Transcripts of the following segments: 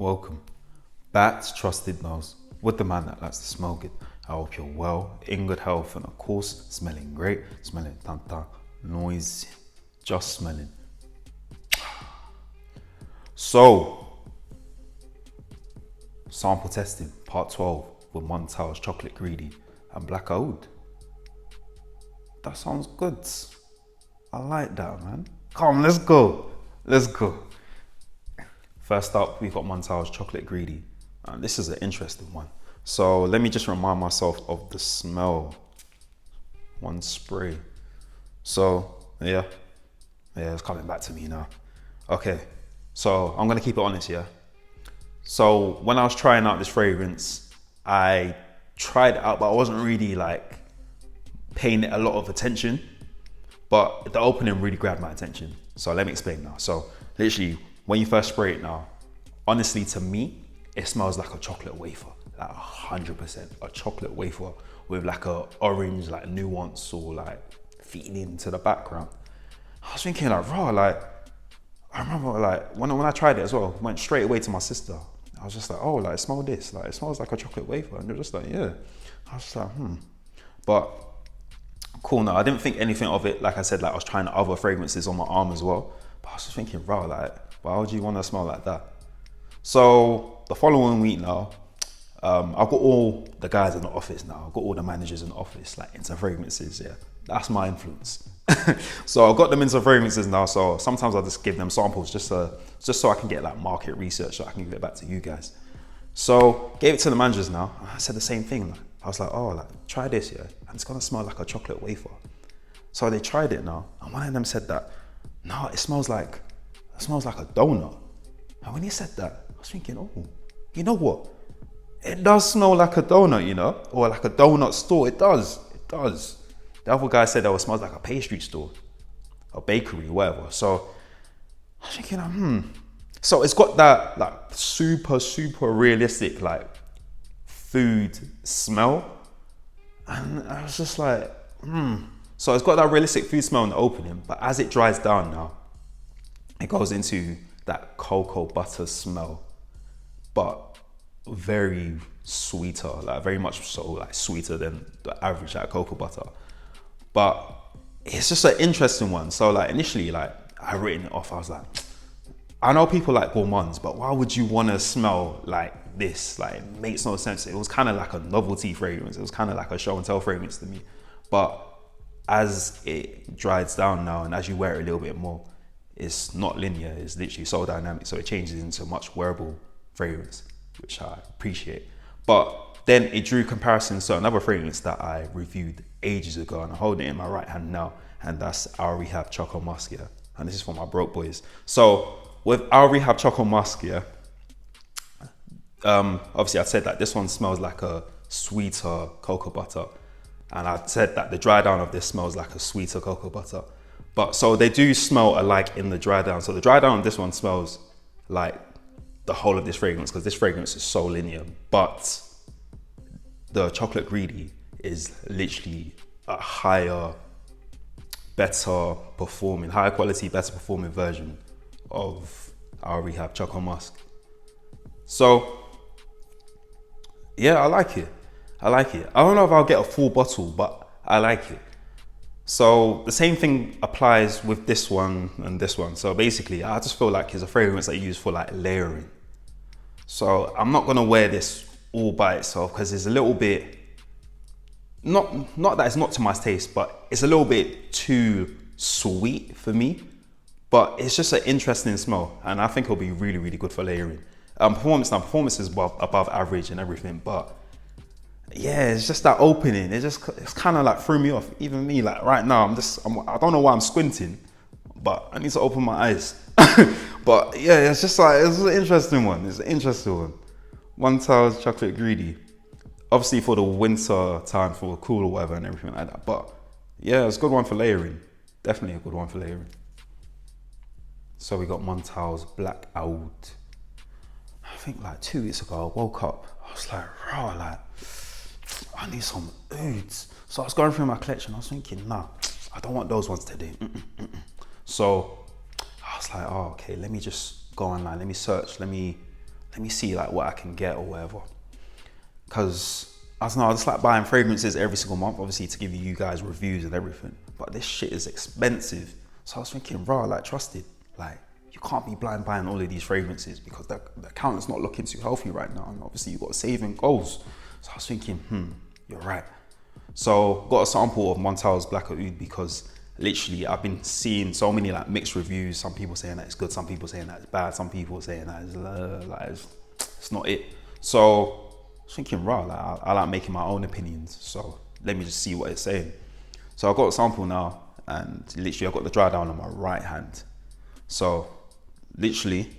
Welcome back to Trusted Nose with the man that likes to smell good. I hope you're well, in good health, and of course, smelling great, smelling tanta, noise, just smelling. So, sample testing, part 12 with Montale's Chocolate Greedy and Black Aoud. That sounds good. I like that, man. Come on, let's go. Let's go. First up, we've got Montale's Chocolate Greedy. And this is an interesting one. So let me just remind myself of the smell. One spray. So, yeah, it's coming back to me now. Okay, so I'm gonna keep it honest, yeah? So when I was trying out this fragrance, I tried it out, but I wasn't really like paying it a lot of attention. But the opening really grabbed my attention. So let me explain now. So literally, when you first spray it now, honestly to me, it smells like a chocolate wafer, like 100%, a chocolate wafer with like a orange like nuance or like feeding into the background. I was thinking like, raw, like, I remember like when I tried it as well, went straight away to my sister. I was just like, oh, like smell this, like it smells like a chocolate wafer. And they're just like, yeah. I was just like, But cool, no, I didn't think anything of it. Like I said, like I was trying other fragrances on my arm as well. But I was just thinking, raw, like, why would you want to smell like that? So the following week now, I've got all the guys in the office now. I've got all the managers in the office, like into fragrances, yeah. That's my influence. So I've got them into fragrances now. So sometimes I just give them samples just so I can get like market research so I can give it back to you guys. So gave it to the managers now. I said the same thing. Like, I was like, oh, like try this, yeah. And it's gonna smell like a chocolate wafer. So they tried it now. And one of them said that, no, it smells like a donut. And when he said that, I was thinking, oh, you know what? It does smell like a donut, you know, or like a donut store. It does. The other guy said that it smells like a pastry store, a bakery, whatever. So I was thinking, So it's got that like super realistic like food smell. And I was just like, So it's got that realistic food smell in the opening, but as it dries down now, it goes into that cocoa butter smell, but very sweeter, like very much so like sweeter than the average like cocoa butter. But it's just an interesting one. So like initially, like I written it off. I was like, I know people like gourmands, but why would you want to smell like this? Like it makes no sense. It was kind of like a novelty fragrance. It was kind of like a show and tell fragrance to me. But as it dries down now and as you wear it a little bit more, it's not linear, it's literally so dynamic. So it changes into a much wearable fragrance, which I appreciate. But then it drew comparisons to another fragrance that I reviewed ages ago, and I hold it in my right hand now, and that's Our Rehab Choco Musk, yeah. And this is for my broke boys. So with Our Rehab Choco Musk, yeah, obviously I said that this one smells like a sweeter cocoa butter. And I said that the dry down of this smells like a sweeter cocoa butter. But so they do smell alike in the dry down. So the dry down of this one smells like the whole of this fragrance because this fragrance is so linear. But the Chocolate Greedy is literally a higher quality, better performing version of Our Rehab Choco Musk. So yeah, I like it. I don't know if I'll get a full bottle, but I like it. So the same thing applies with this one and this one. So basically, I just feel like it's a fragrance that you use for like layering. So I'm not gonna wear this all by itself because it's a little bit, not that it's not to my taste, but it's a little bit too sweet for me. But it's just an interesting smell, and I think it'll be really good for layering. Performance is above average and everything, but yeah, it's just that opening. It's kind of like threw me off. Even me, like right now, I don't know why I'm squinting, but I need to open my eyes. But yeah, it's just like, it's an interesting one. Montale's Chocolate Greedy. Obviously for the winter time, for cool or whatever and everything like that. But yeah, it's a good one for layering. Definitely a good one for layering. So we got Montale's Black Aoud. I think like 2 weeks ago, I woke up. I was like, raw, like, I need some ouds. So I was going through my collection. I was thinking, nah, I don't want those ones today. So I was like, oh, okay, let me just go online. Let me search. Let me let me see like what I can get or whatever. Cause I don't know, I just like buying fragrances every single month, obviously to give you guys reviews and everything. But this shit is expensive. So I was thinking, bro, like trusted, like you can't be blind buying all of these fragrances because the account is not looking too healthy right now. And obviously you've got saving goals. So I was thinking, you're right. So got a sample of Montale's Black Oud because literally I've been seeing so many like mixed reviews. Some people saying that it's good, some people saying that it's bad, some people saying that it's not it. So I was thinking, right, like, I like making my own opinions. So let me just see what it's saying. So I've got a sample now and literally I've got the dry down on my right hand. So literally,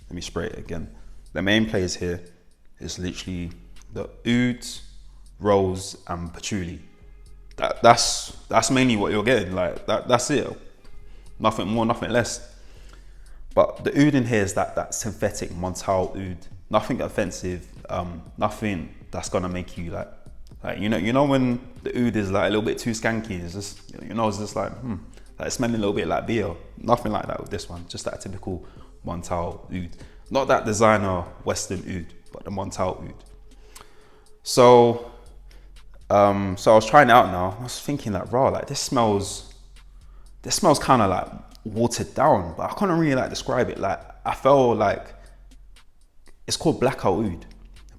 let me spray it again. The main plays here is literally the oud, rose and patchouli. That's mainly what you're getting. Like that's it. Nothing more, nothing less. But the oud in here is that synthetic Montale oud. Nothing offensive. Nothing that's gonna make you like you know when the oud is like a little bit too skanky. It's just it's just like it's smelling a little bit like beer. Nothing like that with this one. Just that typical Montale oud. Not that designer Western oud, but the Montale oud. So I was trying it out now. I was thinking like, raw, like this smells kind of like watered down, but I couldn't really like describe it. Like I felt like it's called Black Oud,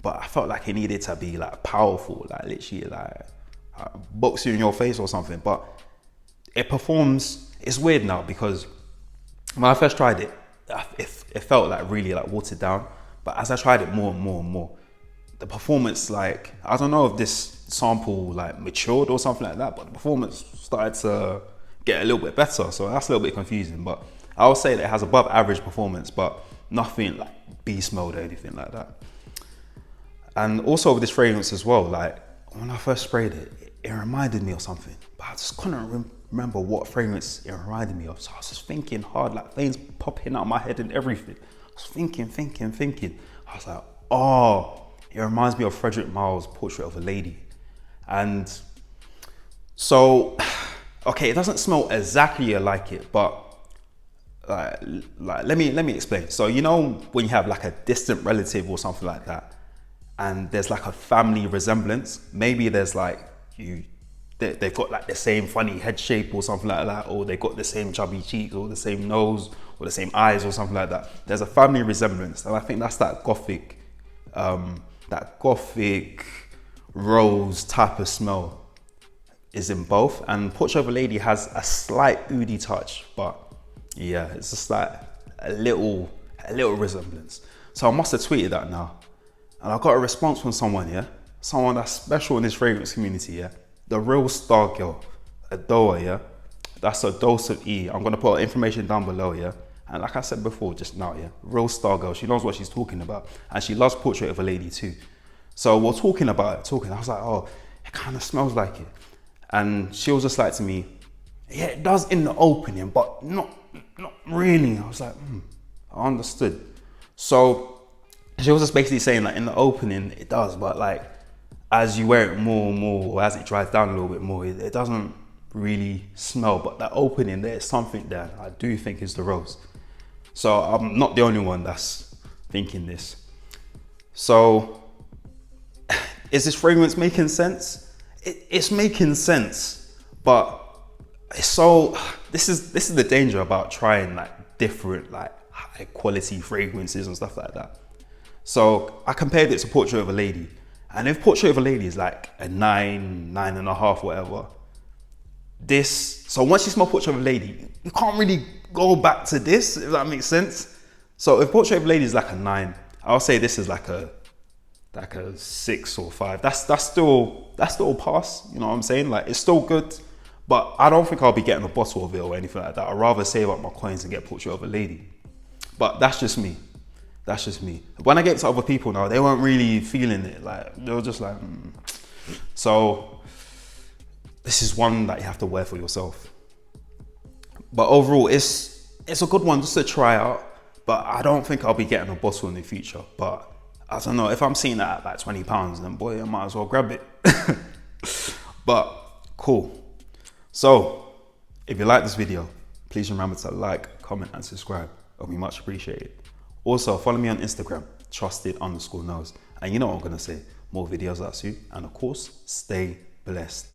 but I felt like it needed to be like powerful, like literally like box you in your face or something. But it performs. It's weird now because when I first tried it, it felt like really like watered down. But as I tried it more and more and more, the performance, like, I don't know if this sample like matured or something like that, but the performance started to get a little bit better. So that's a little bit confusing, but I would say that it has above average performance, but nothing like beast mode or anything like that. And also with this fragrance as well, like when I first sprayed it, it reminded me of something, but I just couldn't remember what fragrance it reminded me of. So I was just thinking hard, like veins popping out my head and everything. I was thinking. I was like, oh, it reminds me of Frederick Miles' Portrait of a Lady. And so, okay, it doesn't smell exactly like it, but like let me explain. So when you have like a distant relative or something like that, and there's like a family resemblance, maybe there's like they've got like the same funny head shape or something like that, or they've got the same chubby cheeks or the same nose or the same eyes or something like that. There's a family resemblance, and I think that's that gothic rose type of smell is in both. And Portrait of a Lady has a slight oudy touch, but yeah, it's just like a little resemblance. So I must have tweeted that now, and I got a response from someone that's special in this fragrance community, the real star girl, Adoa, that's a dose of E. I'm gonna put information down below, and like I said before just now, real star girl, she knows what she's talking about, and she loves Portrait of a Lady too. So we're talking about it, I was like, oh, it kind of smells like it. And she was just like to me, yeah, it does in the opening, but not really. I was like, I understood. So she was just basically saying like in the opening it does, but like as you wear it more and more, or as it dries down a little bit more, it doesn't really smell. But that opening, there's something there I do think is the rose. So I'm not the only one that's thinking this. So is this fragrance making sense? It's making sense, but it's so, this is the danger about trying like different like high quality fragrances and stuff like that. So I compared it to Portrait of a Lady, and if Portrait of a Lady is like a 9.5, whatever, so once you smell Portrait of a Lady, you can't really go back to this, if that makes sense. So if Portrait of a Lady is like a 9, I'll say this is like a 6 or 5. That's still a pass, you know what I'm saying? Like it's still good, but I don't think I'll be getting a bottle of it or anything like that. I'd rather save up my coins and get Portrait of a Lady. But that's just me. When I get to other people now, they weren't really feeling it. Like they were just like, So this is one that you have to wear for yourself. But overall, it's a good one just to try out. But I don't think I'll be getting a bottle in the future. But I don't know, if I'm seeing that at like £20, then boy, I might as well grab it. But cool. So if you like this video, please remember to like, comment and subscribe. It'll be much appreciated. Also follow me on Instagram trusted_knows. And you know what I'm gonna say, more videos like you, and of course, stay blessed.